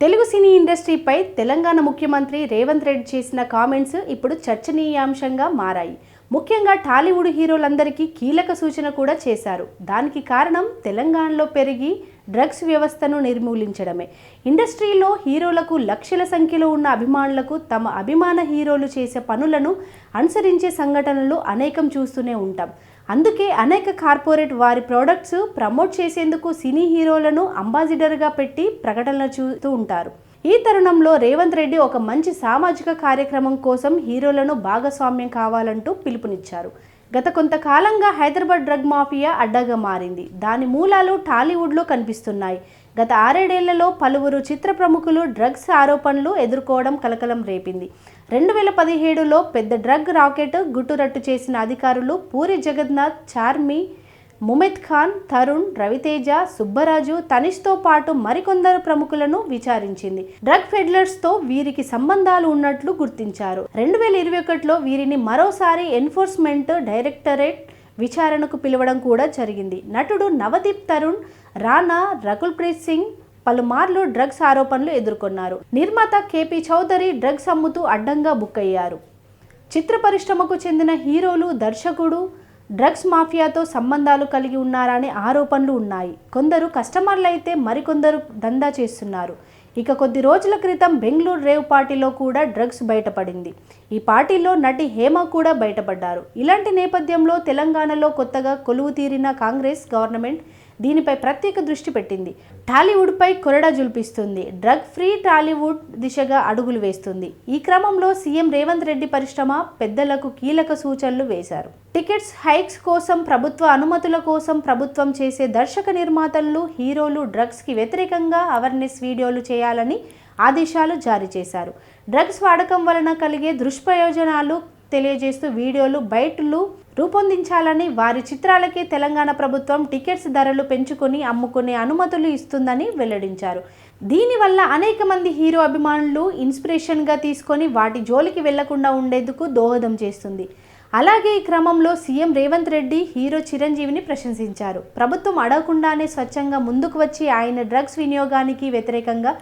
తెలుగు సినీ ఇండస్ట్రీపై తెలంగాణ ముఖ్యమంత్రి రేవంత్ రెడ్డి చేసిన కామెంట్స్ ఇప్పుడు చర్చనీయాంశంగా మారాయి. ముఖ్యంగా టాలీవుడ్ హీరోలందరికీ కీలక సూచన కూడా చేశారు. దానికి కారణం తెలంగాణలో పెరిగి డ్రగ్స్ వ్యవస్థను నిర్మూలించడమే. ఇండస్ట్రీలో హీరోలకు లక్షల సంఖ్యలో ఉన్న అభిమానులకు తమ అభిమాన హీరోలు చేసే పనులను అనుసరించే సంఘటనలు అనేకం చూస్తూనే ఉంటాం. అందుకే అనేక కార్పొరేట్ వారి ప్రోడక్ట్స్ ప్రమోట్ చేసేందుకు సినీ హీరోలను అంబాసిడర్గా పెట్టి ప్రకటనలు చూస్తూ ఉంటారు. ఈ తరుణంలో రేవంత్ రెడ్డి ఒక మంచి సామాజిక కార్యక్రమం కోసం హీరోలను భాగస్వామ్యం కావాలంటూ పిలుపునిచ్చారు. గత కొంతకాలంగా హైదరాబాద్ డ్రగ్ మాఫియా అడ్డాగా మారింది. దాని మూలాలు టాలీవుడ్లో కనిపిస్తున్నాయి. గత 6-7 పలువురు చిత్ర ప్రముఖులు డ్రగ్స్ ఆరోపణలు ఎదుర్కోవడం కలకలం రేపింది. 2017లో పెద్ద డ్రగ్ రాకెట్ గుట్టురట్టు చేసిన అధికారులు పూరి జగన్నాథ్, చార్మి, ముమెత్ ఖాన్, తరుణ్, రవితేజ, సుబ్బరాజు, తనిష్తో పాటు మరికొందరు ప్రముఖులను విచారించింది. డ్రగ్ పెడ్లర్స్తో వీరికి సంబంధాలు ఉన్నట్లు గుర్తించారు. 2021లో వీరిని మరోసారి ఎన్ఫోర్స్మెంట్ డైరెక్టరేట్ విచారణకు పిలవడం కూడా జరిగింది. నటుడు నవదీప్, తరుణ్, రానా, రకుల్ ప్రీత్ సింగ్ పలుమార్లు డ్రగ్స్ ఆరోపణలు ఎదుర్కొన్నారు. నిర్మాత కేపీ చౌదరి డ్రగ్స్ అమ్ముతూ అడ్డంగా బుక్ అయ్యారు. చిత్ర పరిశ్రమకు చెందిన హీరోలు, దర్శకుడు డ్రగ్స్ మాఫియాతో సంబంధాలు కలిగి ఉన్నారనే ఆరోపణలు ఉన్నాయి. కొందరు కస్టమర్లైతే మరికొందరు దందా చేస్తున్నారు. ఇక కొద్ది రోజుల క్రితం బెంగళూరు రేవ్ పార్టీలో కూడా డ్రగ్స్ బయటపడింది. ఈ పార్టీలో నటి హేమ కూడా బయటపడ్డారు. ఇలాంటి నేపథ్యంలో తెలంగాణలో కొత్తగా కొలువు తీరిన కాంగ్రెస్ గవర్నమెంట్ దీనిపై ప్రత్యేక దృష్టి పెట్టింది. టాలీవుడ్పై కొరడా జుల్పిస్తుంది. డ్రగ్ ఫ్రీ టాలీవుడ్ దిశగా అడుగులు వేస్తుంది. ఈ క్రమంలో సీఎం రేవంత్ రెడ్డి పరిశ్రమ పెద్దలకు కీలక సూచనలు వేశారు. టికెట్స్ హైక్స్ కోసం, ప్రభుత్వ అనుమతుల కోసం ప్రభుత్వం చేసే దర్శక నిర్మాతలు, హీరోలు డ్రగ్స్కి వ్యతిరేకంగా అవేర్నెస్ వీడియోలు చేయాలని ఆదేశాలు జారీ చేశారు. డ్రగ్స్ వాడకం వలన కలిగే దుష్ప్రయోజనాలు తెలియజేస్తూ వీడియోలు, బయటలు రూపొందించాలని, వారి చిత్రాలకే తెలంగాణ ప్రభుత్వం టికెట్స్ ధరలు పెంచుకొని అమ్ముకునే అనుమతులు ఇస్తుందని వెల్లడించారు. దీనివల్ల అనేక మంది హీరో అభిమానులు ఇన్స్పిరేషన్గా తీసుకొని వాటి జోలికి వెళ్లకుండా ఉండేందుకు దోహదం చేస్తుంది. అలాగే ఈ క్రమంలో సీఎం రేవంత్ రెడ్డి హీరో చిరంజీవిని ప్రశంసించారు. ప్రభుత్వం అడగకుండానే స్వచ్ఛంగా ముందుకు వచ్చి ఆయన డ్రగ్స్ వినియోగానికి వ్యతిరేకంగా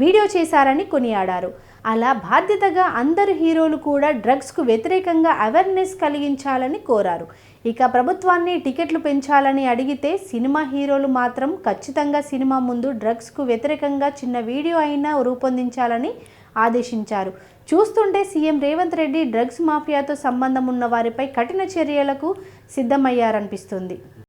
వీడియో చేశారని కొనియాడారు. అలా బాధ్యతగా అందరు హీరోలు కూడా డ్రగ్స్కు వ్యతిరేకంగా అవేర్నెస్ కలిగించాలని కోరారు. ఇక ప్రభుత్వాన్ని టికెట్లు పెంచాలని అడిగితే సినిమా హీరోలు మాత్రం ఖచ్చితంగా సినిమా ముందు డ్రగ్స్కు వ్యతిరేకంగా చిన్న వీడియో అయినా రూపొందించాలని ఆదేశించారు. చూస్తుంటే సీఎం రేవంత్ రెడ్డి డ్రగ్స్ మాఫియాతో సంబంధం ఉన్న వారిపై కఠిన చర్యలకు సిద్ధమయ్యారనిపిస్తుంది.